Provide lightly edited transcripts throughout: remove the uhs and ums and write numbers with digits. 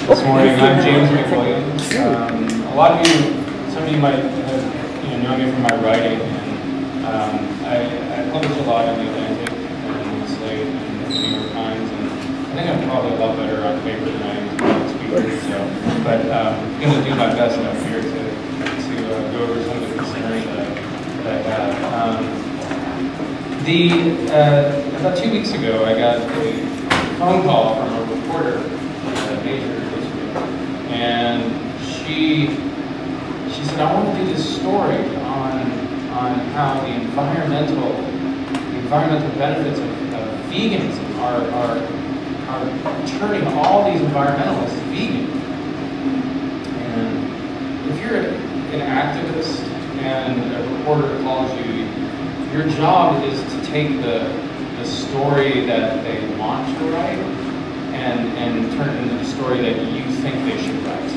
this morning. I'm James McWilliams. A lot of you, some of you might have known me from my writing. And I publish a lot in the Atlantic and the Slate and the New York Times. And I think I'm probably a lot better on paper than I am as a public speaker. So, but I'm going to do my best up here to go over some of the concerns that I have. About 2 weeks ago, I got a phone call from a reporter at a major newspaper, and she said, I want to do this story on how the environmental benefits of veganism are turning all these environmentalists vegan. And if you're an activist and a reporter calls you, your job is to take the story that they want to write and turn it into the story that you think they should write.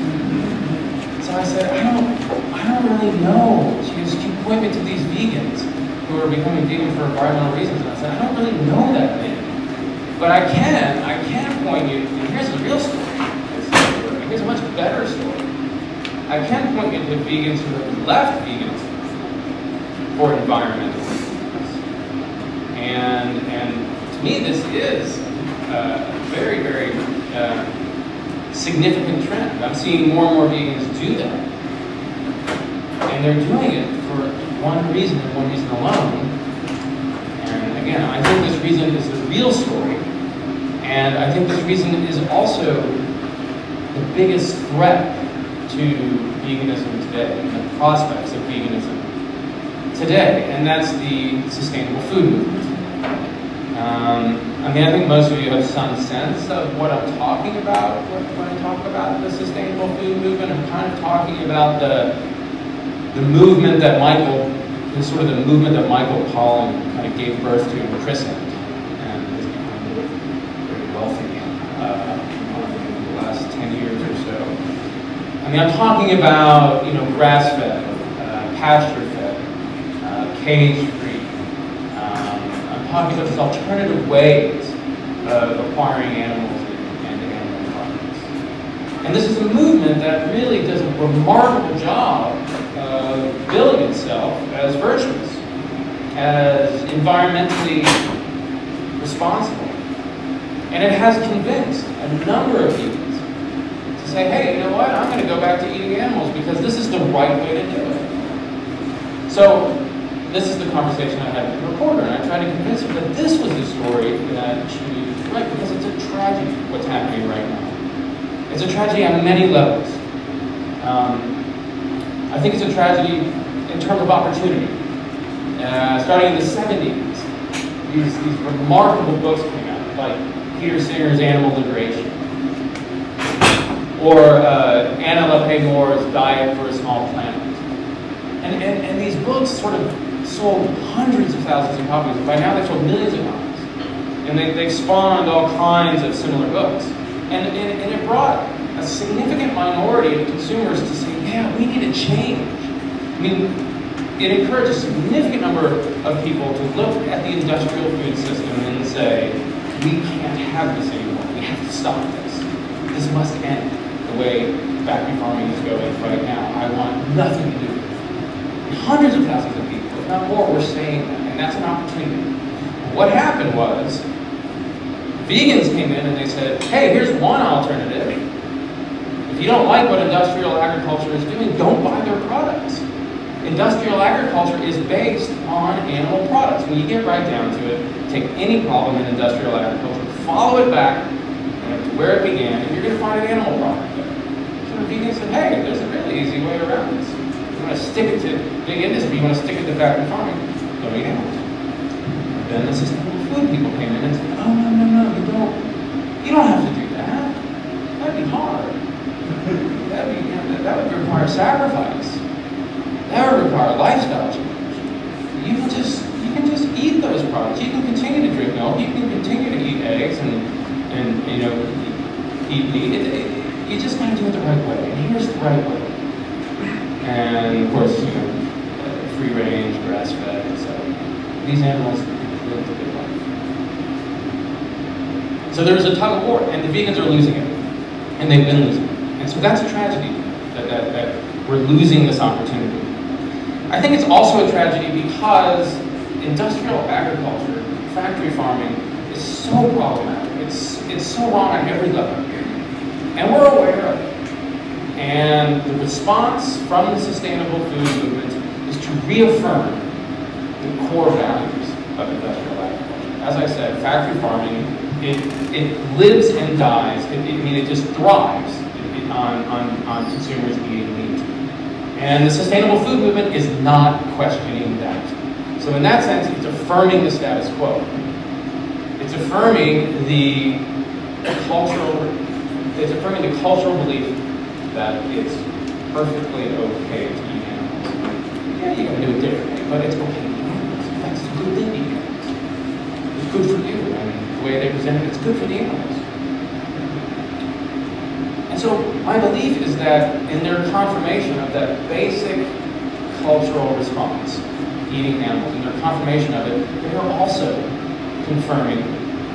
So I said, I don't really know. She goes, you point me to these vegans who are becoming vegan for environmental reasons. And I said, I don't really know that many. But I can point you, and here's the real story. Here's a much better story. I can point you to vegans who have left veganism for environmental reasons. And to me, this is a very, very significant trend. I'm seeing more and more vegans do that. And they're doing it for one reason and one reason alone. And again, I think this reason is the real story. And I think this reason is also the biggest threat to veganism today and the prospects of veganism today, and that's the sustainable food movement. I mean, I think most of you have some sense of what I'm talking about when I talk about the sustainable food movement. I'm kind of talking about the movement that Michael Pollan kind of gave birth to and christened, and has become very wealthy in the last 10 years or so. I mean, I'm talking about grass-fed, pasture-fed, cage-free. I'm talking about these alternative ways of acquiring animals and animal products. And this is a movement that really does a remarkable job of billing itself as virtuous, as environmentally responsible. And it has convinced a number of people to say, hey, you know what, I'm going to go back to eating animals because this is the right way to do it. So this is the conversation I had with the reporter, and I tried to convince her that this was the story that she needed to write because it's a tragedy what's happening right now. It's a tragedy on many levels. I think it's a tragedy in terms of opportunity. Starting in the 70s, these remarkable books came out, like Peter Singer's Animal Liberation, or Anna LaPaix Moore's Diet for a Small Planet. And these books sort of sold hundreds of thousands of copies. By now they've sold millions of copies. And they've spawned all kinds of similar books. And it brought a significant minority of consumers to say, yeah, we need a change. I mean, it encouraged a significant number of people to look at the industrial food system and say, we can't have this anymore. We have to stop this. This must end the way factory farming is going right now. I want nothing to do with it. Hundreds of thousands of people, if not more, were saying that, and that's an opportunity. What happened was, vegans came in and they said, hey, here's one alternative. If you don't like what industrial agriculture is doing, don't buy their products. Industrial agriculture is based on animal products. When you get right down to it, take any problem in industrial agriculture, follow it back to where it began, and you're going to find an animal product there. So the vegans said, hey, there's a really easy way around this. You want to stick it to big industry, you want to stick it to factory farming, don't eat animals. Then the sustainable food people came in and said, oh, no, you don't have to do that. That'd be hard. That would require sacrifice. That would require a lifestyle change. You can just eat those products. You can continue to drink milk. You can continue to eat eggs and eat meat. You just got to do it the right way. And here's the right way. And of course, free range, grass fed, etc. These animals live a good life. So there's a tug of war, and the vegans are losing it. and they've been losing it. And so that's a tragedy, that we're losing this opportunity. I think it's also a tragedy because industrial agriculture, factory farming, is so problematic. It's so wrong on every level. And we're aware of it. And the response from the sustainable food movement is to reaffirm the core values of industrial agriculture. As I said, factory farming, it lives and dies. It just thrives on consumers eating meat. And the sustainable food movement is not questioning that. So in that sense, it's affirming the status quo. It's affirming the cultural belief that it's perfectly okay to eat animals. Yeah, you gotta do it differently, but it's okay to eat animals. That's a good thing to eat animals. It's good for you, and the way they present it, it's good for the animals. And so my belief is that in their confirmation of that basic cultural response, eating animals, in their confirmation of it, they are also confirming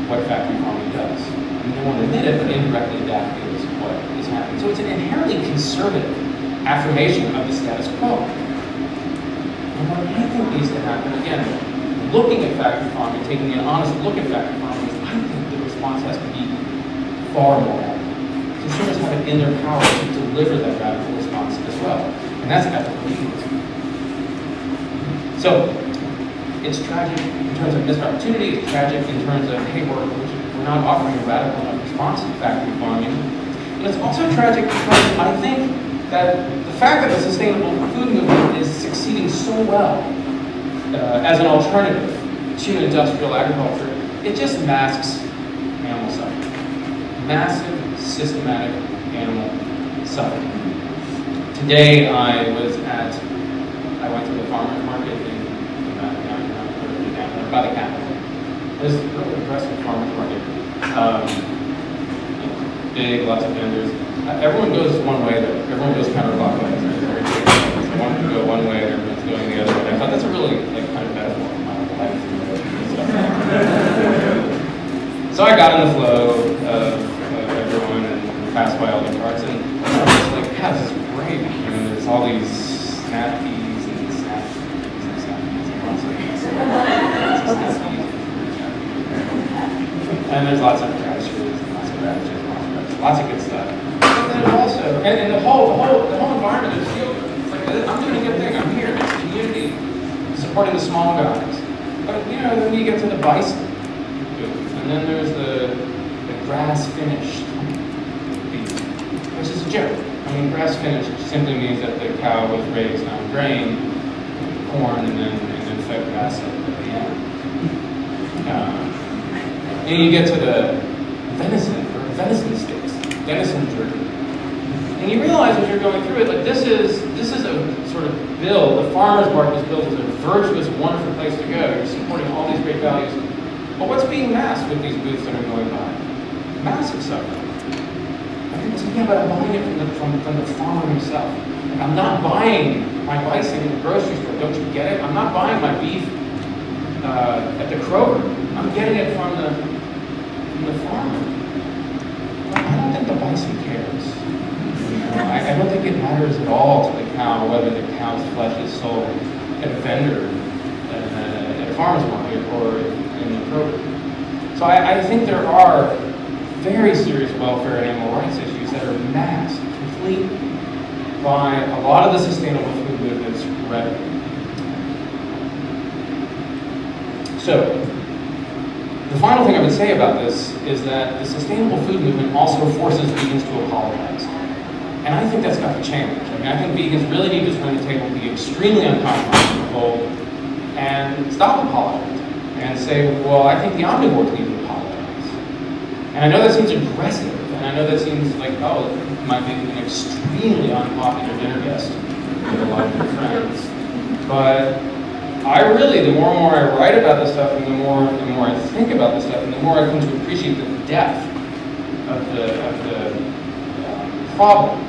what factory farming does. And they won't admit it, but indirectly that is what is happening. So it's an inherently conservative affirmation of the status quo. And what I think needs to happen, again, looking at factory farming, taking an honest look at factory farming, I think the response has to be far more radical. Consumers have it in their power to deliver that radical response as well. And that's ethical veganism. So, it's tragic in terms of missed opportunity, it's tragic in terms of, hey, we're not offering a radical enough response to factory farming. And it's also tragic because I think that the fact that the sustainable food movement is succeeding so well as an alternative to industrial agriculture, it just masks animal suffering. Massive, systematic animal suffering. Today I went to the farmer's market in by the capital. It was a really impressive farmer's market. Big, lots of vendors. Everyone goes one way though. Everyone goes counterclockwise. One can go one way and everyone's going the other way. I thought that's a really kind of metaphor for my life. So I got in the flow of everyone and passed by all the carts, and I was like, yeah, this is great. And there's all these snap peas and snap peas and snap peas and lots of peas. And there's lots of radishes and lots of radishes and lots of radishes. Lots of good stuff. But then also, and the whole environment is feel good. It's like, I'm doing a good thing. I'm here. It's community, supporting the small guys. But then you get to the bison. And then there's the grass-finished beef, which is a joke. I mean, grass-finished simply means that the cow was raised on grain, corn, and then fed grass at the end. And you get to the venison steaks, venison jerky. And you realize as you're going through it, like this is a sort of bill, the farmer's market is built as a virtuous, wonderful place to go. You're supporting all these great values. But what's being masked with these booths that are going by? Massive suffering. I think it's again about buying it from the farmer himself. Like, I'm not buying my bison in the grocery store. Don't you get it? I'm not buying my beef at the Kroger. I'm getting it from the farmer. I don't think the bison cares. I don't think it matters at all to the cow whether the cow's flesh is sold at a vendor at a farmer's market or in the Kroger. So I think there are very serious welfare and animal rights issues that are masked completely by a lot of the sustainable food movement's rhetoric. So, the final thing I would say about this is that the sustainable food movement also forces vegans to apologize. And I think that's got to change. I mean, I think vegans really need to turn the table, be extremely uncompromising, bold, and stop apologizing. And say, well, I think the omnivores need to apologize. And I know that seems aggressive, and I know that seems like, oh, it might be an extremely unpopular dinner guest with a lot of your friends. But I really, the more and more I write about this stuff, and the more I think about this stuff, and the more I come to appreciate the depth of the problem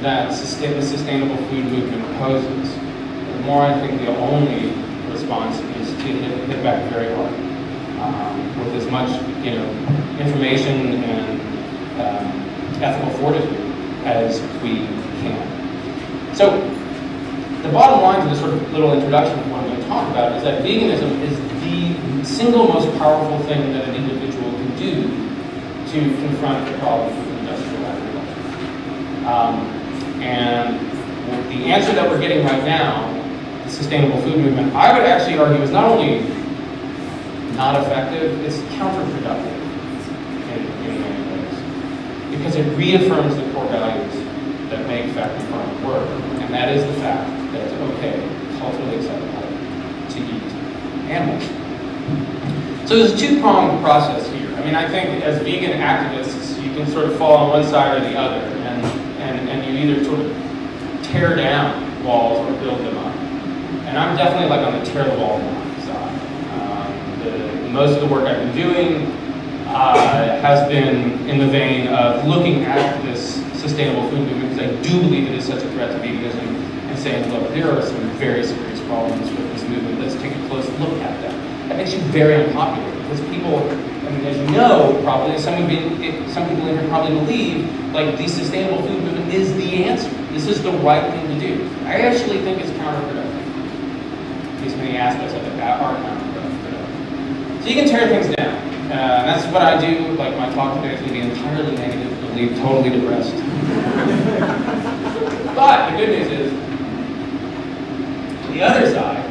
that the sustainable food movement poses, the more I think the only response is to hit back very hard with as much information and ethical fortitude as we can. So the bottom line to this sort of little introduction of what I'm going to talk about is that veganism is the single most powerful thing that an individual can do to confront the problems with industrial agriculture. And the answer that we're getting right now, the sustainable food movement, I would actually argue is not only not effective, it's counterproductive in many ways. Because it reaffirms the core values that make factory farming work, and that is the fact that it's okay, culturally acceptable, to eat animals. So there's a two-pronged process here. I mean, I think as vegan activists, you can sort of fall on one side or the other, and you either sort of tear down walls or build them up. And I'm definitely like on the tear the wall down side. Most of the work I've been doing has been in the vein of looking at this sustainable food movement, because I do believe it is such a threat to veganism, and saying, look, there are some very serious problems with this movement. Let's take a close look at them. That makes you very unpopular, because people, I mean, as you know, probably, some people in here probably believe, like, the sustainable food movement is the answer. This is the right thing to do. I actually think it's counterproductive. At least many aspects of it are counterproductive. So you can tear things down. And that's what I do. Like, my talk today is going to be entirely negative, and leave totally depressed. But the good news is, the other side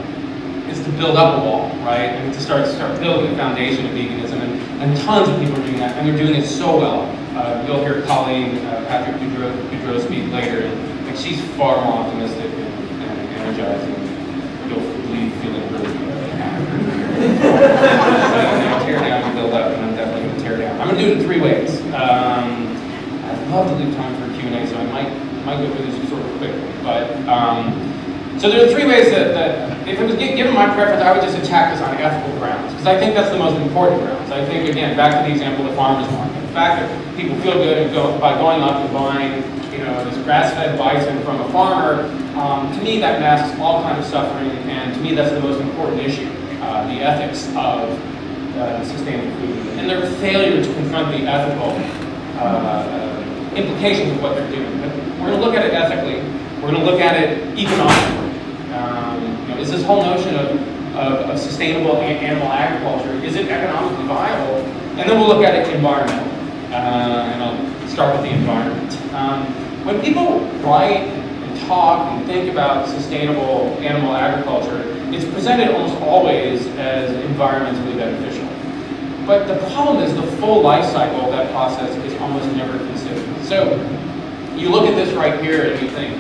is to build up a wall, right? And to start building the foundation of veganism, and tons of people are doing that, and they're doing it so well. You'll hear Colleen Patrick Boudreau speak later, and she's far more optimistic and energizing. You'll leave feeling really good. So, tear down and build up, and I'm definitely going to tear down. I'm going to do it in 3 ways. I'd love to leave time for Q&A, so I might go through this sort of quickly. But so there are 3 ways that if it was given my preference, I would just attack this on ethical grounds, because I think that's the most important grounds. I think, again, back to the example of the farmer's market. The fact that people feel good by going up and buying, this grass-fed bison from a farmer, to me that masks all kinds of suffering, and to me that's the most important issue, the ethics of sustainable food, and their failure to confront the ethical implications of what they're doing. But we're going to look at it ethically. We're going to look at it economically. Is this whole notion of sustainable animal agriculture, is it economically viable? And then we'll look at it environmentally. And I'll start with the environment. When people write and talk and think about sustainable animal agriculture, it's presented almost always as environmentally beneficial. But the problem is the full life cycle of that process is almost never considered. So you look at this right here and you think,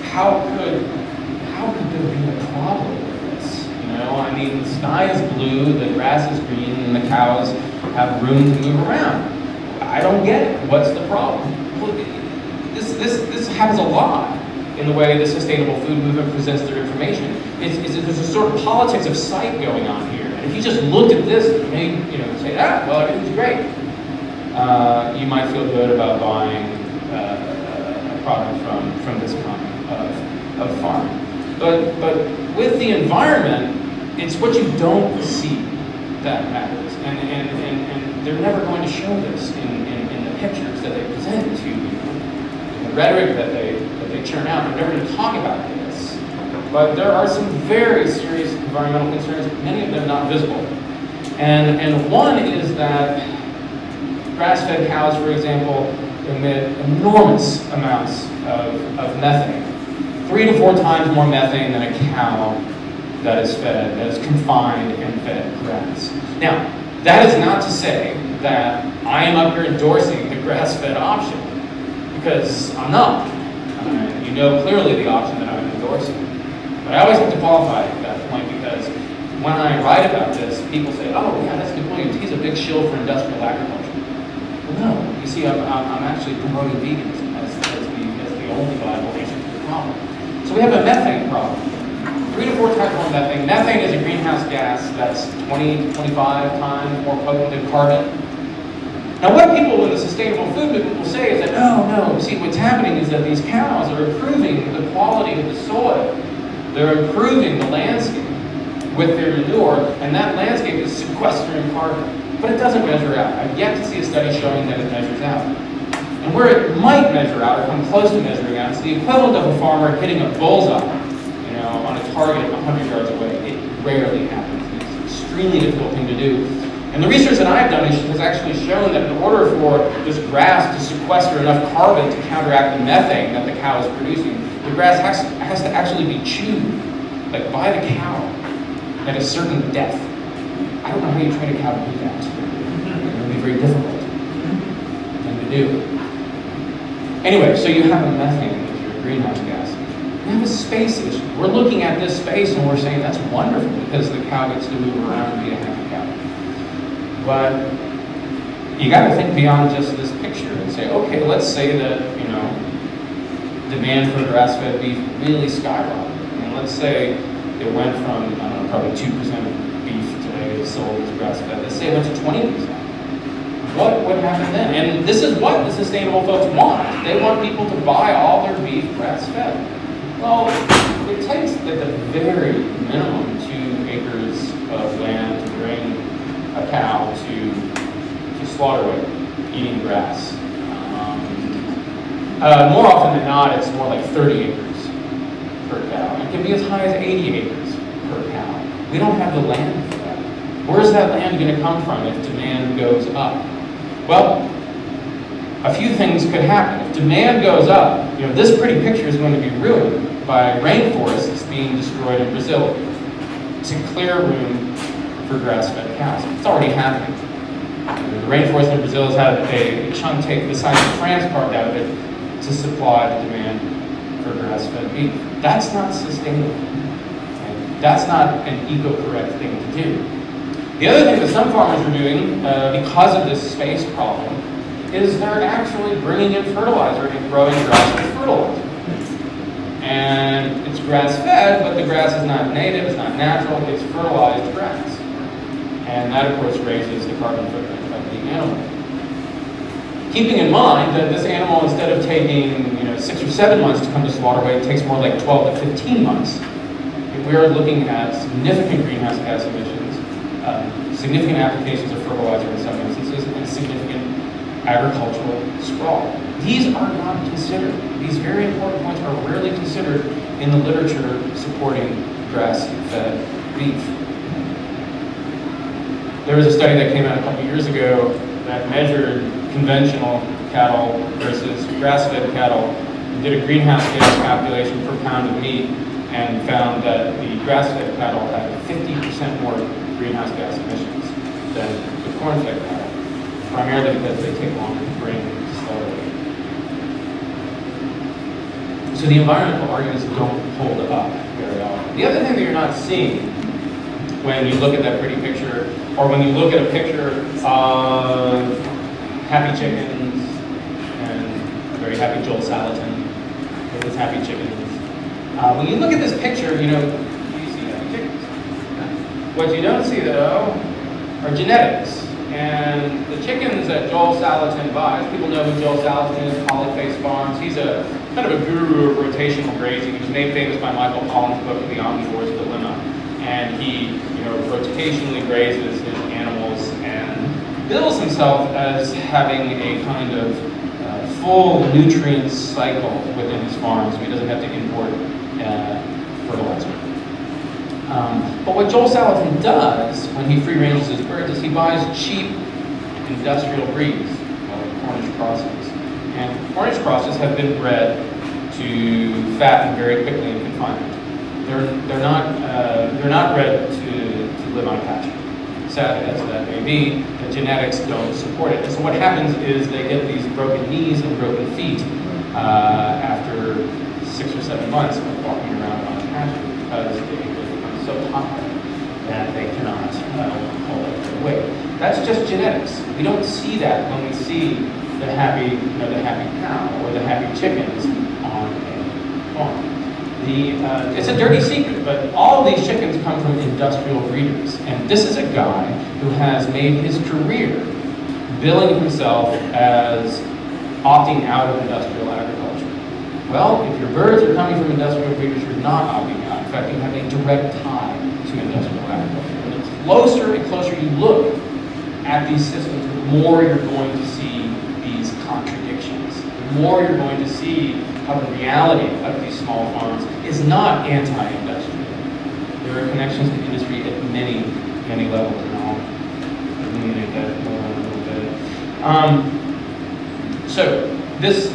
how could there be a problem with this? I mean, the sky is blue, the grass is green, and the cows have room to move around. I don't get it. What's the problem? Well, this happens a lot in the way the sustainable food movement presents their information. There's a sort of politics of sight going on here. And if you just looked at this, you may say, well, everything's great. You might feel good about buying a product from this kind of farm. But with the environment, it's what you don't see that matters. And they're never going to show this in the pictures that they present to you. The rhetoric that they churn out, they're never going to talk about this. But there are some very serious environmental concerns, many of them not visible. And one is that grass-fed cows, for example, emit enormous amounts of methane. 3 to 4 times more methane than a cow that is confined and fed grass. Now, that is not to say that I am up here endorsing the grass-fed option, because I'm not. You know clearly the option that I'm endorsing. But I always have to qualify at that point, because when I write about this, people say, oh yeah, that's McWilliams, he's a big shill for industrial agriculture. Well, no, you see, I'm actually promoting veganism as the only viable answer to the problem. So we have a methane problem. 3 to 4 times more methane. Methane is a greenhouse gas that's 20 to 25 times more potent than carbon. Now what people in the sustainable food movement will say is that, no, see what's happening is that these cows are improving the quality of the soil. They're improving the landscape with their manure, and that landscape is sequestering carbon. But it doesn't measure out. I've yet to see a study showing that it measures out. And where it might measure out or come close to measuring out, it's the equivalent of a farmer hitting a bullseye, on a target 100 yards away. It rarely happens. It's an extremely difficult thing to do. And the research that I've done has actually shown that in order for this grass to sequester enough carbon to counteract the methane that the cow is producing, the grass has to actually be chewed, like by the cow, at a certain depth. I don't know how you train a cow to do that. It would be very difficult thing to do. Anyway, so you have a methane as your greenhouse gas. You have a space issue. We're looking at this space and we're saying that's wonderful because the cow gets to move around and be a happy cow. But you got to think beyond just this picture and say, okay, let's say that demand for grass-fed beef really skyrocketed. And let's say it went from, I don't know, probably 2% of beef today is sold as grass-fed. Let's say it went to 20%. What would happen then? And this is what the sustainable folks want. They want people to buy all their beef grass-fed. Well, it takes at the very minimum 2 acres of land to bring a cow to slaughter weight, eating grass. More often than not, it's more like 30 acres per cow. It can be as high as 80 acres per cow. We don't have the land for that. Where's that land going to come from if demand goes up? Well, a few things could happen. If demand goes up, this pretty picture is going to be ruined by rainforests being destroyed in Brazil to clear room for grass-fed cows. It's already happening. The rainforest in Brazil has had a chunk take the size of France carved out of it to supply the demand for grass-fed beef. That's not sustainable. And that's not an eco-correct thing to do. The other thing that some farmers are doing because of this space problem is they're actually bringing in fertilizer and growing grass with fertilizer. And it's grass-fed, but the grass is not native, it's not natural, it's fertilized grass. And that, of course, raises the carbon footprint of the animal. Keeping in mind that this animal, instead of taking 6 or 7 months to come to slaughter weight, it takes more like 12 to 15 months. We are looking at significant greenhouse gas emissions, significant applications of fertilizer in some instances, and significant agricultural sprawl. These are not considered. These very important points are rarely considered in the literature supporting grass-fed beef. There was a study that came out a couple years ago that measured conventional cattle versus grass-fed cattle and did a greenhouse gas calculation per pound of meat and found that the grass-fed cattle had 50% more greenhouse gas emissions than the corn-fed cattle, primarily because they take longer to bring to slaughter weight. So the environmental arguments don't hold up very often. The other thing that you're not seeing when you look at that pretty picture, or when you look at a picture of happy chickens and a very happy Joel Salatin with his happy chickens. When you look at this picture, you see happy chickens. What you don't see, though, are genetics. And the chickens that Joel Salatin buys, people know who Joel Salatin is, Polyface Farms. He's a kind of a guru of rotational grazing. He was made famous by Michael Pollan's book, The Omnivore's Dilemma. And he, rotationally grazes his animals and bills himself as having a kind of full nutrient cycle within his farm, so he doesn't have to import fertilizer. But what Joel Salatin does when he free ranges his birds is he buys cheap industrial breeds, like Cornish crosses. And Cornish crosses have been bred to fatten very quickly in confinement. They're not bred to live on pasture. Sad as that may be, the genetics don't support it. And so what happens is they get these broken knees and broken feet after 6 or 7 months of walking around on pasture because they become so tough that they cannot hold up their weight. That's just genetics. We don't see that when we see the happy cow or the happy chickens on a farm. It's a dirty secret, but all of these chickens come from industrial breeders. And this is a guy who has made his career billing himself as opting out of industrial agriculture. Well, if your birds are coming from industrial breeders, you're not opting out. In fact, you have a direct tie to industrial agriculture. And the closer and closer you look at these systems, the more you're going to see these contradictions. more you're going to see how the reality of these small farms is not anti-industrial. There are connections to industry at many, many levels, and I'll illuminate that more in a little bit. So this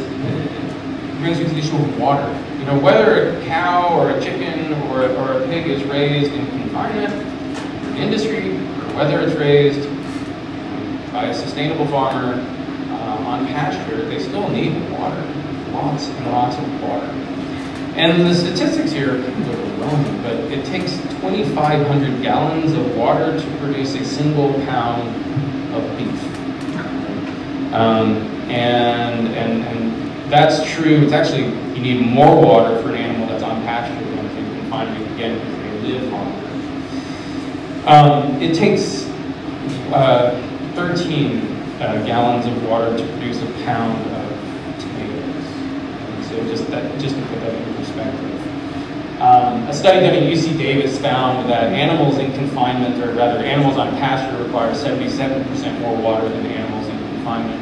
brings me to the issue of water. You know, whether a cow or a chicken or a pig is raised in confinement for industry, or whether it's raised by a sustainable farmer on pasture, they still need water. Lots and lots of water. And the statistics here are kind of overwhelming, but it takes 2,500 gallons of water to produce a single pound of beef. And that's true. It's actually, you need more water for an animal that's on pasture than if in confinement, again, because they live longer. It takes 13 gallons of water to produce a pound of tomatoes. And so just to put that in perspective. A study done at UC Davis found that animals in confinement, or rather animals on pasture, require 77% more water than animals in confinement.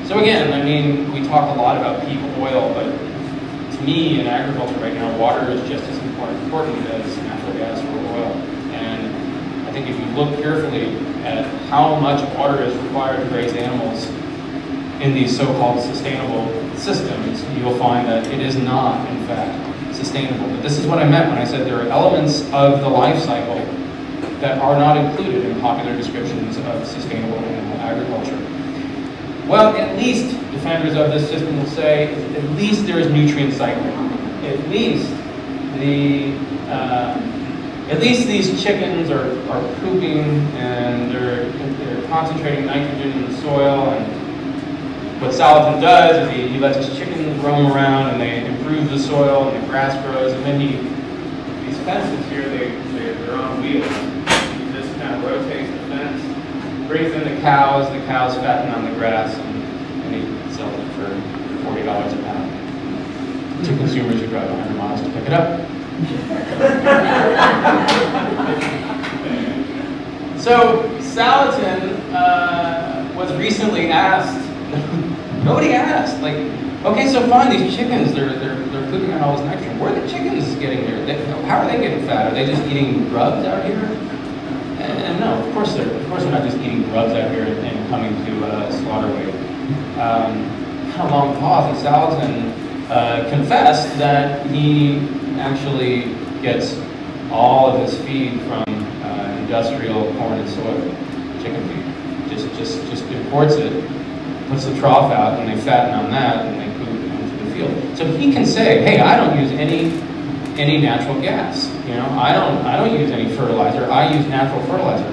So again, I mean, we talk a lot about peak oil, but to me in agriculture right now, water is just as important as natural gas or oil. And I think if you look carefully at how much water is required to raise animals in these so-called sustainable systems, you'll find that it is not, in fact, sustainable. But this is what I meant when I said there are elements of the life cycle that are not included in popular descriptions of sustainable animal agriculture. Well, at least defenders of this system will say, at least there is nutrient cycling. At least these chickens are pooping and they're concentrating nitrogen in the soil. And what Salatin does is he lets his chickens roam around and they improve the soil and the grass grows. And then these fences here, they're on wheels. He just kind of rotates the fence, brings in the cows fatten on the grass, and he sells it for $40 a pound to consumers who drive 100 miles to pick it up. So Salatin was recently asked, nobody asked, like, okay, so fine, these chickens, they're pooping out all this nitrogen. Where are the chickens getting there? How are they getting fat? Are they just eating grubs out here? And no, of course they're not just eating grubs out here and coming to slaughter weight. Kind of long pause, and Salatin confessed that he actually gets all of his feed from industrial corn and soy, chicken feed. Just imports it, puts the trough out, and they fatten on that, and they poop into the field. So he can say, hey, I don't use any natural gas. You know, I don't use any fertilizer. I use natural fertilizer.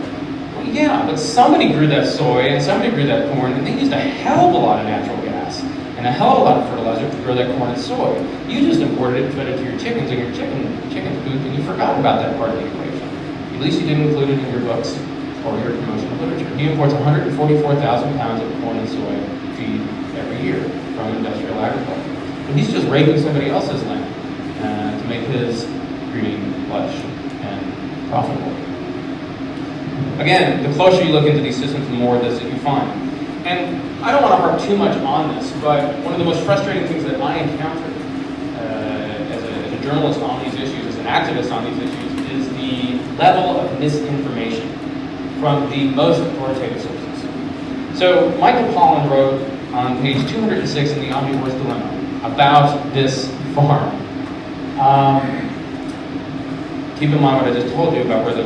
Well, yeah, but somebody grew that soy and somebody grew that corn, and they used a hell of a lot of natural gas and a hell of a lot of fertilizer to grow that corn and soy. You just imported it and fed it to your chickens, and your chickens pooped, and you forgot about that part of the equation. At least you didn't include it in your books or your promotional literature. He imports 144,000 pounds of corn and soy feed every year from industrial agriculture. And he's just raping somebody else's land to make his green lush and profitable. Again, the closer you look into these systems, the more of this that you find. And I don't want to harp too much on this, but one of the most frustrating things that I encountered as a journalist on these issues, as an activist on these issues, is the level of misinformation from the most authoritative sources. So Michael Pollan wrote on page 206 in the Omnivore's Dilemma about this farm. Keep in mind what I just told you about where the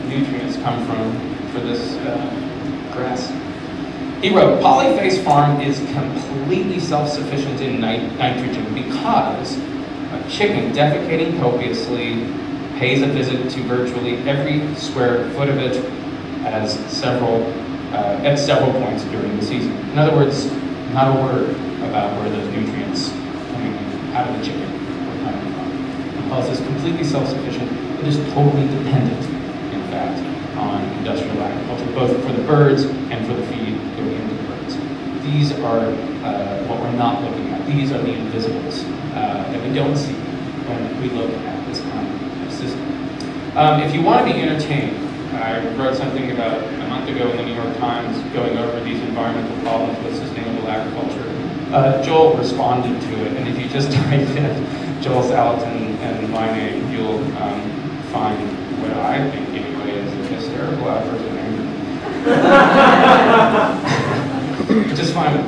nutrients come from for this grass. He wrote, Polyface Farm is completely self-sufficient in nitrogen because a chicken defecating copiously pays a visit to virtually every square foot of it at several points during the season. In other words, not a word about where those nutrients coming out of the chicken are coming from. Because it's completely self-sufficient, it is totally dependent, in fact, on industrial agriculture, both for the birds and for the feed going into the birds. These are what we're not looking at. These are the invisibles that we don't see when we look at this kind of system. If you want to be entertained, I wrote something about a month ago in the New York Times going over these environmental problems with sustainable agriculture. Joel responded to it, and if you just type in Joel Salatin and my name, you'll find what I think anyway is a hysterical outburst of anger. Just fine.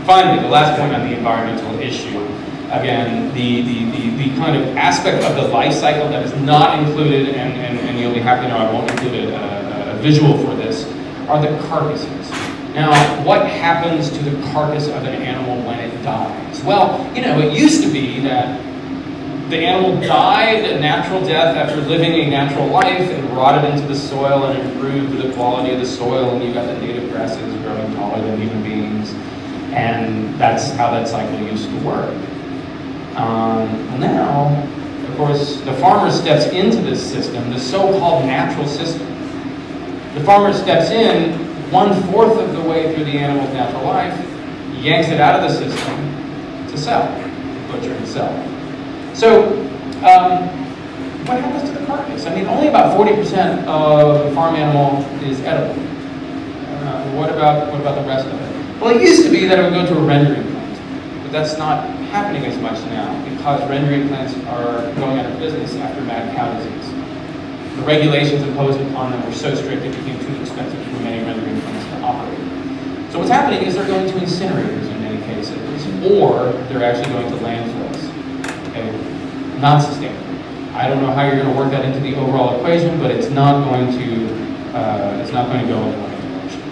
Finally, the last point on the environmental issue. Again, the kind of aspect of the life cycle that is not included, and you'll be happy to know I won't include a visual for this, are the carcasses. Now, what happens to the carcass of an animal when it dies? Well, you know, it used to be that the animal died a natural death after living a natural life and rotted into the soil and improved the quality of the soil, and you got the native grasses growing taller than human beings, and that's how that cycle used to work. Now, of course, the farmer steps into this system, the so-called natural system. The farmer steps in 1/4 of the way through the animal's natural life, yanks it out of the system to sell, butcher and sell. So, what happens to the carcass? I mean, only about 40% of the farm animal is edible. What about the rest of it? Well, it used to be that it would go to a rendering plant, but that's not happening as much now because rendering plants are going out of business after mad cow disease. The regulations imposed upon them were so strict it became too expensive for many rendering plants to operate. So what's happening is they're going to incinerators in many cases, or they're actually going to landfills. Okay? Not sustainable. I don't know how you're going to work that into the overall equation, but it's not going to go in one direction.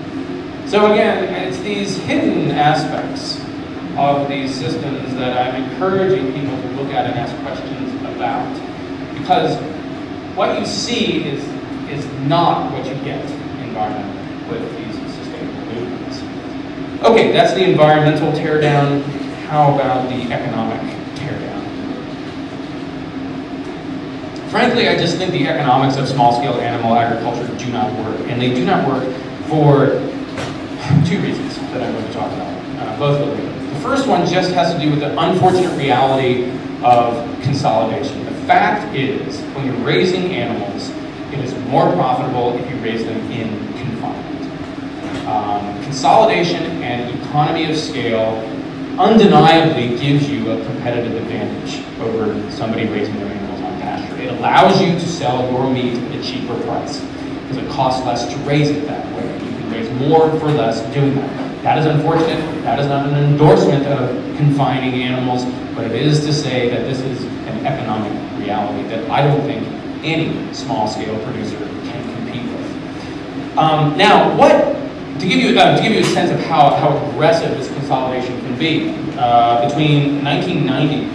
So again, it's these hidden aspects of these systems that I'm encouraging people to look at and ask questions about, because what you see is not what you get environmentally with these sustainable movements. Okay, that's the environmental teardown. How about the economic teardown? Frankly, I just think the economics of small-scale animal agriculture do not work, and they do not work for two reasons that I'm going to talk about, both related. The first one just has to do with the unfortunate reality of consolidation. The fact is, when you're raising animals, it is more profitable if you raise them in confinement. Consolidation and economy of scale undeniably gives you a competitive advantage over somebody raising their animals on pasture. It allows you to sell your meat at a cheaper price because it costs less to raise it that way. You can raise more for less doing that. That is unfortunate. That is not an endorsement of confining animals, but it is to say that this is an economic reality that I don't think any small-scale producer can compete with. Now, to give you a sense of how aggressive this consolidation can be, between 1990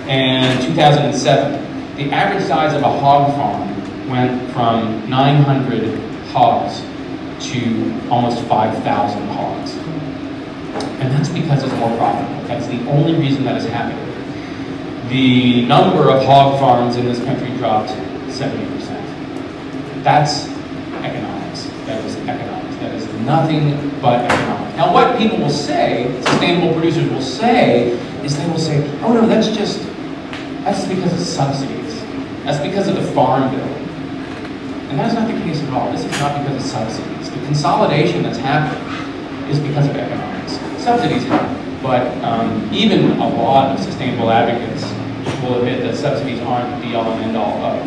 and 2007, the average size of a hog farm went from 900 hogs to almost 5,000 hogs. And that's because it's more profitable. That's the only reason that is happening. The number of hog farms in this country dropped 70%. That's economics. That is economics. That is nothing but economics. Now what people will say, sustainable producers will say, is they will say, oh no, that's because of subsidies. That's because of the farm bill. And that's not the case at all. This is not because of subsidies. The consolidation that's happening is because of economics. Subsidies happen, but even a lot of sustainable advocates will admit that subsidies aren't the be-all and end-all of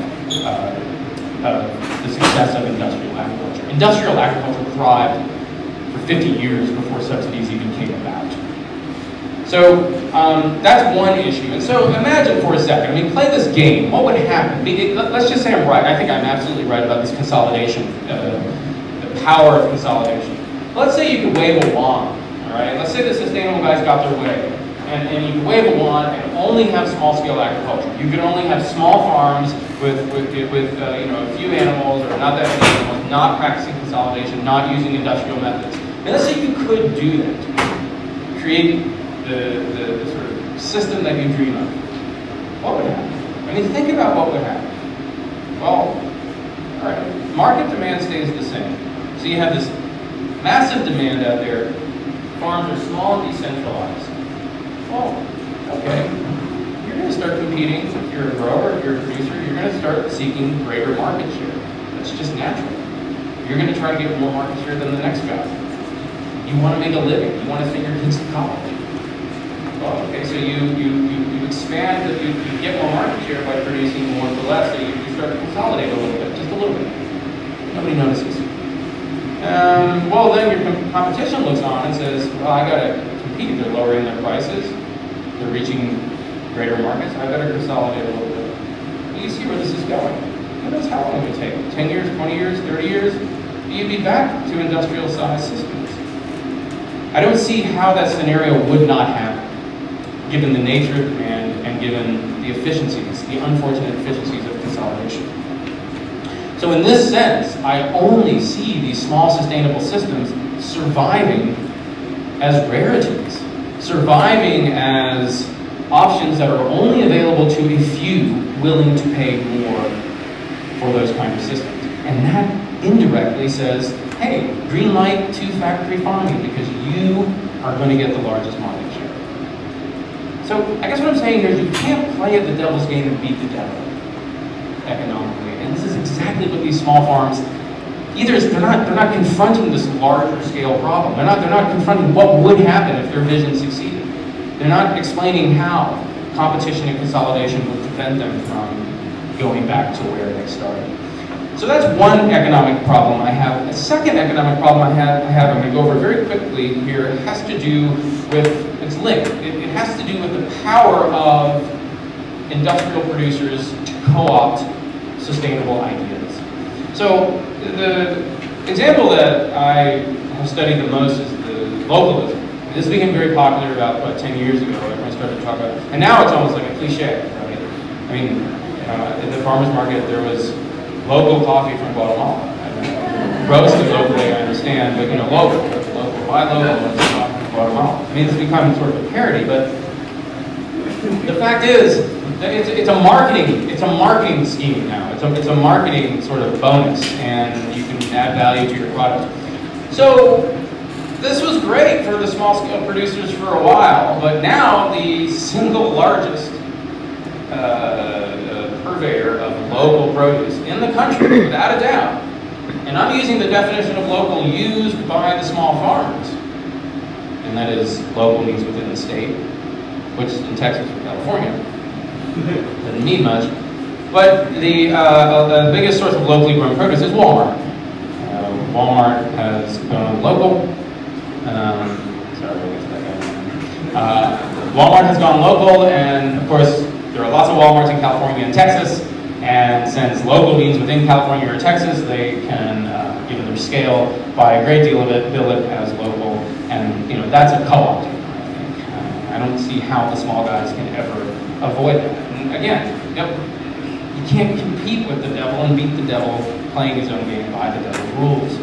the success of industrial agriculture. Industrial agriculture thrived for 50 years before subsidies even came about. So that's one issue. And so imagine for a second, I mean, play this game. What would happen? Let's just say I'm right. I think I'm absolutely right about this consolidation, the power of consolidation. Let's say you could wave a wand, all right? Let's say the sustainable guys got their way, and you could wave a wand and only have small-scale agriculture. You could only have small farms with a few animals or not that many animals, not practicing consolidation, not using industrial methods. And let's say you could do that, create the sort of system that you dream of. What would happen? I mean, think about what would happen. Well, all right, market demand stays the same. So you have this massive demand out there. Farms are small and decentralized. Well, okay, you're going to start competing. If you're a grower, if you're a producer, you're going to start seeking greater market share. That's just natural. You're going to try to get more market share than the next guy. You want to make a living. You want to send your kids to college. Well, okay, so you expand, you get more market share by producing more for less, so you start to consolidate a little bit, just a little bit. Nobody notices. Well, then your competition looks on and says, well, I got to compete. They're lowering their prices. They're reaching greater markets. I better consolidate a little bit. Well, you see where this is going. Who knows how long it would take? 10 years, 20 years, 30 years? You'd be back to industrial-sized systems. I don't see how that scenario would not happen, given the nature of demand and given the efficiencies, the unfortunate efficiencies of consolidation. So in this sense, I only see these small sustainable systems surviving as rarities, surviving as options that are only available to a few willing to pay more for those kinds of systems. And that indirectly says, hey, green light to factory farming because you are going to get the largest market share. So I guess what I'm saying here is you can't play at the devil's game and beat the devil economically. And this is exactly what these small farms, either they're not confronting this larger scale problem. They're not confronting what would happen if their vision succeeded. They're not explaining how competition and consolidation would prevent them from going back to where they started. So that's one economic problem I have. A second economic problem I have I'm going to go over very quickly here. It has to do with, it's linked. It has to do with the power of industrial producers to co-opt sustainable ideas. So the example that I have studied the most is the localism. This became very popular about, what, 10 years ago. Everyone started to talk about it. And now it's almost like a cliche, right? I mean, in the farmer's market, there was local coffee from Guatemala. Roasted locally, I understand, but local. Why local? It's coffee from Guatemala. I mean, it's become sort of a parody, but the fact is, it's a marketing scheme now. It's a marketing sort of bonus, and you can add value to your product. So this was great for the small scale producers for a while, but now the single largest purveyor of local produce in the country, without a doubt, and I'm using the definition of local used by the small farmers, and that is local means within the state, which in Texas or California doesn't mean much, but the biggest source of locally grown produce is Walmart. Walmart has gone local. Walmart has gone local, and of course there are lots of Walmarts in California and Texas, and since local means within California or Texas, they can, given their scale, buy a great deal of it, bill it as local, and that's a co-opting, I think. I don't see how the small guys can ever avoid that. And again, you can't compete with the devil and beat the devil playing his own game by the devil's rules.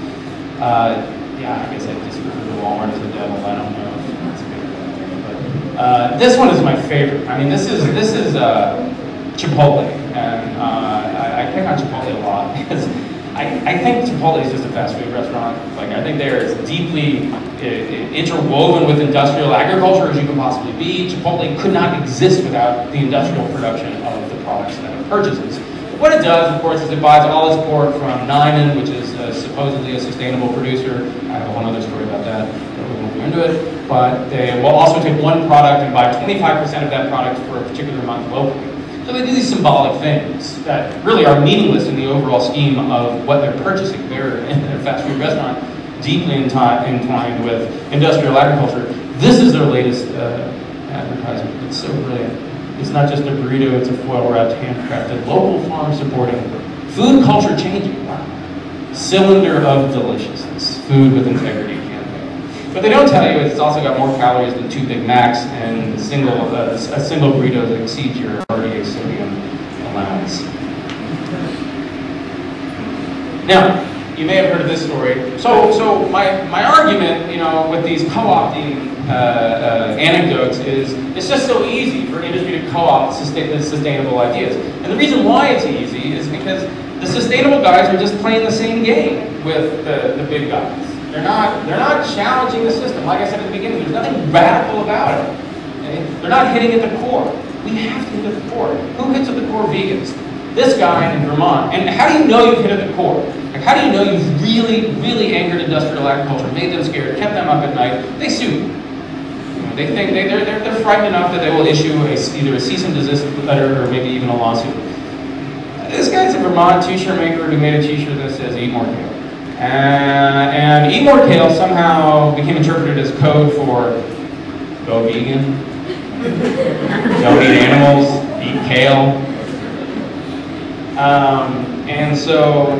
Yeah, I guess I just refer to Walmart as the devil. I don't know if that's a good thing, but this one is my favorite. I mean, this is Chipotle, and I pick on Chipotle a lot because I think Chipotle is just a fast food restaurant. Like, I think they're as deeply interwoven with industrial agriculture as you can possibly be. Chipotle could not exist without the industrial production of the products that it purchases. What it does, of course, is it buys all its pork from Niman, which is supposedly a sustainable producer. I have a whole other story about that, but we won't go into it. But they will also take one product and buy 25% of that product for a particular month locally. So they do these symbolic things that really are meaningless in the overall scheme of what they're purchasing. They're in a fast food restaurant deeply entwined with industrial agriculture. This is their latest advertisement. It's so brilliant. It's not just a burrito, it's a foil-wrapped, handcrafted, local farm supporting, food culture changing. Wow. Cylinder of deliciousness, food with integrity campaign. But they don't tell you it's also got more calories than 2 Big Macs and a single burrito that exceeds your RDA sodium allowance. Now, you may have heard of this story. So my argument, with these co-opting anecdotes is it's just so easy for industry to co-opt sustainable ideas. And the reason why it's easy is because the sustainable guys are just playing the same game with the big guys. They're not challenging the system. Like I said at the beginning, there's nothing radical about it. Okay? They're not hitting at the core. We have to hit at the core. Who hits at the core? Vegans. this guy in Vermont, and how do you know you've hit at the core? Like, how do you know you've really, really angered industrial agriculture, made them scared, kept them up at night? They sue. They think they're frightened enough that they will issue either a cease and desist letter or maybe even a lawsuit. This guy's a Vermont t-shirt maker who made a t-shirt that says "Eat more kale," and "Eat more kale" somehow became interpreted as code for go vegan, don't eat animals, eat kale. And so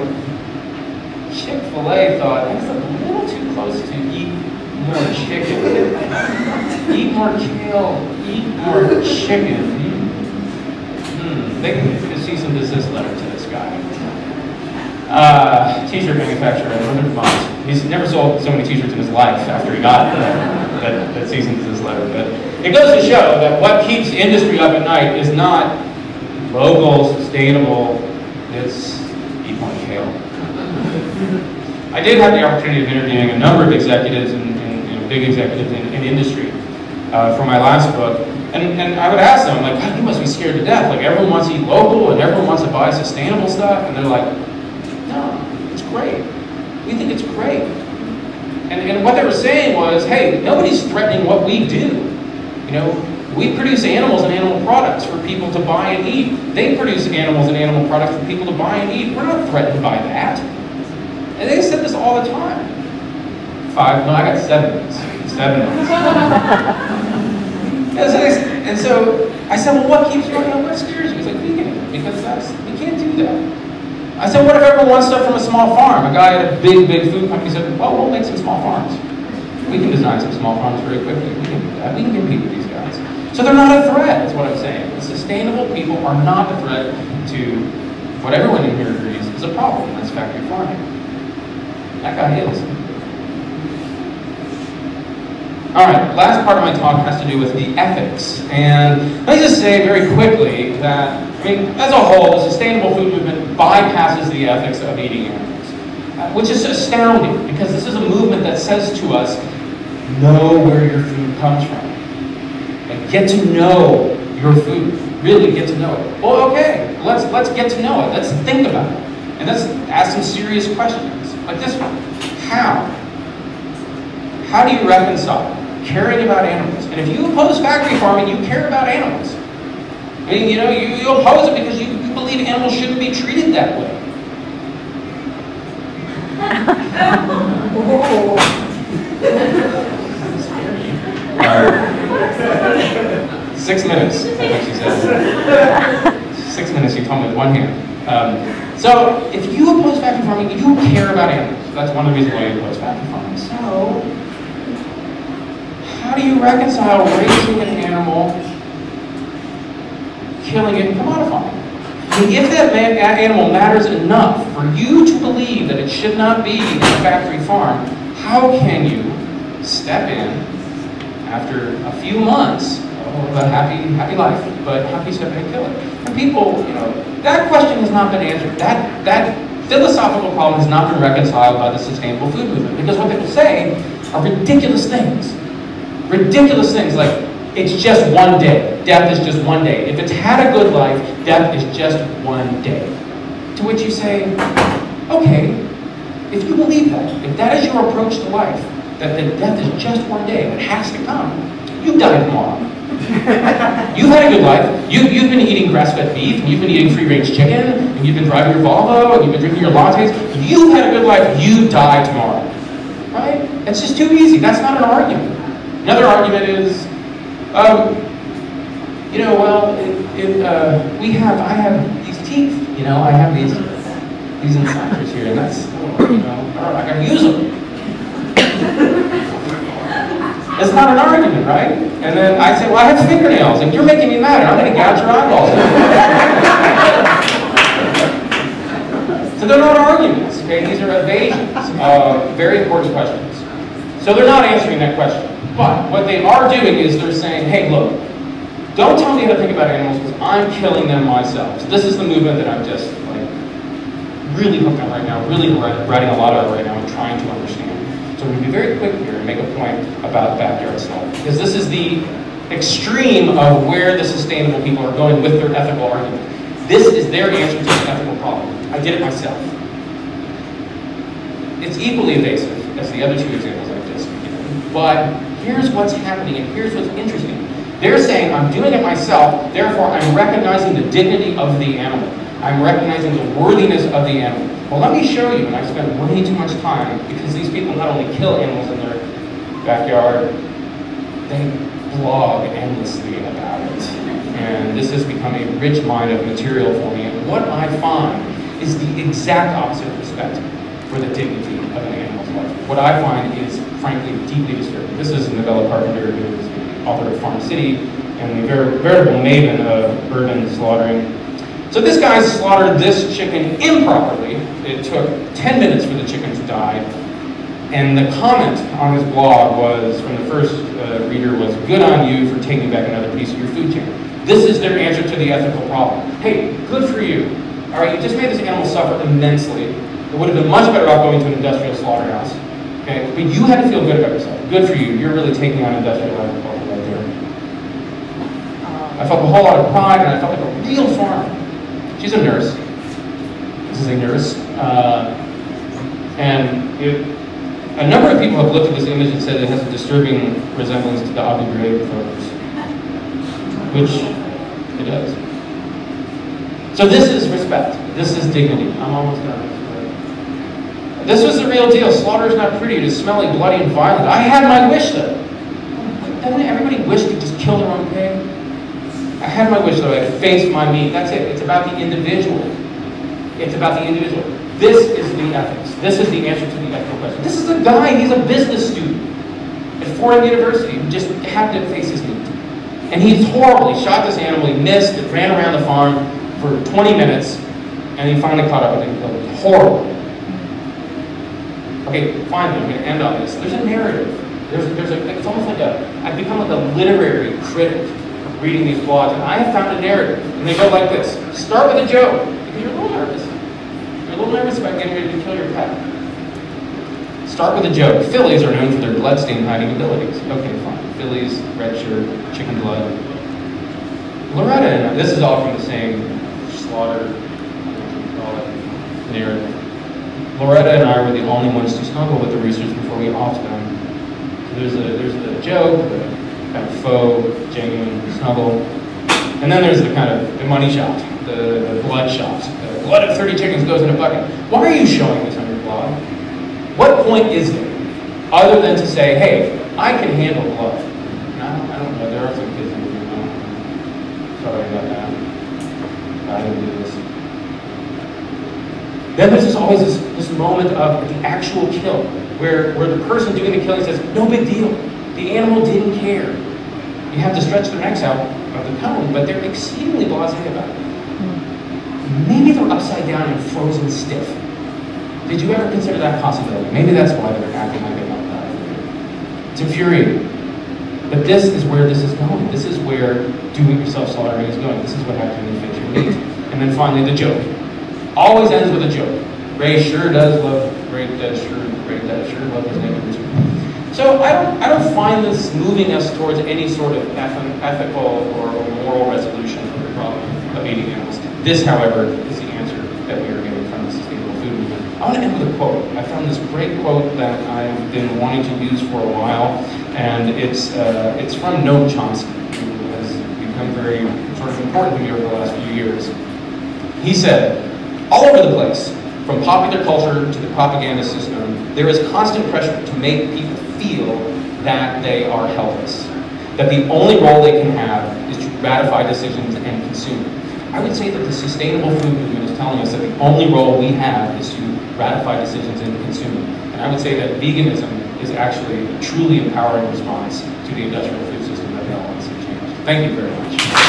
Chick-fil-A thought that's a little too close to eat more chicken. Eat more kale, eat more chicken. They can cease and desist letter to this guy. T-shirt manufacturer in Northern Vermont. He's never sold so many t-shirts in his life after he got that cease and desist letter. But it goes to show that what keeps industry up at night is not local, sustainable, it's eat more kale. I did have the opportunity of interviewing a number of executives and big executives in industry for my last book. And I would ask them, like, God, you must be scared to death. Like, everyone wants to eat local and everyone wants to buy sustainable stuff. And they're like, no, it's great. We think it's great. And what they were saying was, hey, nobody's threatening what we do. You know, we produce animals and animal products for people to buy and eat. They produce animals and animal products for people to buy and eat. We're not threatened by that. And they said this all the time. No, I got 7 minutes. 7 minutes. And so I said, well, what keeps you on? What scares you? He's like, veganism, because we can't do that. I said, what if everyone wants stuff from a small farm? A guy at a big food company said, well, we'll make some small farms. We can design some small farms very quickly. We can do that. We can compete with these guys. So they're not a threat, is what I'm saying. The sustainable people are not a threat to what everyone in here agrees is a problem. That's factory farming. That guy is. All right, last part of my talk has to do with the ethics. And let me just say very quickly that, I mean, as a whole, the sustainable food movement bypasses the ethics of eating animals, which is astounding, because this is a movement that says to us, know where your food comes from. Like, get to know your food. Really get to know it. Well, okay, let's get to know it. Let's think about it. And let's ask some serious questions, like this one. How do you reconcile caring about animals? And if you oppose factory farming, you care about animals. I mean, you know, you oppose it because you believe animals shouldn't be treated that way. All right. 6 minutes, I think she said. 6 minutes, you told me with one hand. So, if you oppose factory farming, you care about animals. That's one of the reasons why you oppose factory farming. So, how do you reconcile raising an animal, killing it, and commodifying it? I mean, if that animal matters enough for you to believe that it should not be in a factory farm, how can you step in after a few months of a happy life, but how can you step in and kill it? And people, you know, that question has not been answered. That philosophical problem has not been reconciled by the sustainable food movement, because what they will say are ridiculous things. Ridiculous things like, it's just one day. Death is just one day. If it's had a good life, death is just one day. To which you say, okay, if you believe that, if that is your approach to life, that death is just one day, that has to come, you die tomorrow. You've had a good life. You've been eating grass-fed beef, and you've been eating free-range chicken, and you've been driving your Volvo, and you've been drinking your lattes. You've had a good life. You die tomorrow. Right? It's just too easy. That's not an argument. Another argument is, you know, well, I have these teeth, you know, I have these incisors here, and that's, you know, I gotta use them. It's not an argument, right? And then I say, well, I have fingernails, and you're making me mad, and I'm gonna gouge your eyeballs out. So they're not arguments, okay? These are evasions of very important questions. So they're not answering that question. But what they are doing is they're saying, hey, look, don't tell me how to think about animals because I'm killing them myself. So this is the movement that I'm just like really hooked on right now, really writing a lot of right now and trying to understand. So I'm going to be very quick here and make a point about backyard salt, because this is the extreme of where the sustainable people are going with their ethical argument. This is their answer to the ethical problem. I did it myself. It's equally evasive as the other two examples I've just given, but here's what's happening and here's what's interesting. They're saying, I'm doing it myself, therefore I'm recognizing the dignity of the animal. I'm recognizing the worthiness of the animal. Well, let me show you, and I've spent way too much time, because these people not only kill animals in their backyard, they blog endlessly about it. And this has become a rich mine of material for me. And what I find is the exact opposite of respect for the dignity of an animal's life. What I find is, frankly, deeply disturbing. This is Novella Carpenter, who is the author of Farm City, and the veritable maven of urban slaughtering. So this guy slaughtered this chicken improperly. It took 10 minutes for the chicken to die. And the comment on his blog was, from the first reader, was, good on you for taking back another piece of your food chain. This is their answer to the ethical problem. Hey, good for you. All right, you just made this animal suffer immensely. It would have been much better off going to an industrial slaughterhouse. Okay, but you had to feel good about yourself. Good for you. You're really taking on industrial agriculture right there. I felt a whole lot of pride, and I felt like a real farmer. She's a nurse. This is a nurse. A number of people have looked at this image and said it has a disturbing resemblance to the Abu Ghraib photos, which it does. So this is respect. This is dignity. I'm almost done. This was the real deal. Slaughter is not pretty. It is smelly, bloody, and violent. I had my wish, though. Doesn't everybody wish to just kill their own pig? I had my wish, though. I faced my meat. That's it. It's about the individual. It's about the individual. This is the ethics. This is the answer to the ethical question. This is a guy, he's a business student at Fordham University who just happened to face his meat. And he's horrible. He shot this animal, he missed, it ran around the farm for 20 minutes, and he finally caught up with it and killed it. Horrible. Okay, finally, I'm going to end on this. There's a narrative. It's almost like I've become like a literary critic reading these blogs, and I have found a narrative, and they go like this. Start with a joke, because you're a little nervous. You're a little nervous about getting ready to kill your pet. Start with a joke. Fillies are known for their blood-stain hiding abilities. Okay, fine. Fillies, red shirt, chicken blood. Loretta and I, this is all from the same slaughter, narrative. Loretta and I were the only ones to snuggle with the roosters before we offed them. So there's the joke, the kind of faux, genuine snuggle. And then there's the kind of the money shot, the blood shot. The blood of 30 chickens goes in a bucket. Why are you showing this on your blog? What point is there, other than to say, hey, I can handle blood? I don't know, there are some kids in here. Sorry about that. I didn't do this. Then there's always this moment of the actual kill, where the person doing the killing says, no big deal. The animal didn't care. You have to stretch their necks out of the cone, but they're exceedingly blasé about it. Maybe they're upside down and frozen stiff. Did you ever consider that possibility? Maybe that's why they're acting like they don't die. It's infuriating. But this is where this is going. This is where do-it-yourself slaughtering is going. This is what happens when you fix your meat. And then finally, the joke. Always ends with a joke. Ray sure does love Ray does sure love his neighbor too. So I don't find this moving us towards any sort of ethical or moral resolution of the problem of eating animals. This, however, is the answer that we are getting from the sustainable food movement. I want to end with a quote. I found this great quote that I've been wanting to use for a while, and it's from Noam Chomsky, who has become very sort of important to me over the last few years. He said, all over the place, from popular culture to the propaganda system, there is constant pressure to make people feel that they are helpless, that the only role they can have is to ratify decisions and consume. I would say that the sustainable food movement is telling us that the only role we have is to ratify decisions and consume. And I would say that veganism is actually a truly empowering response to the industrial food system that we all want to see change. Thank you very much.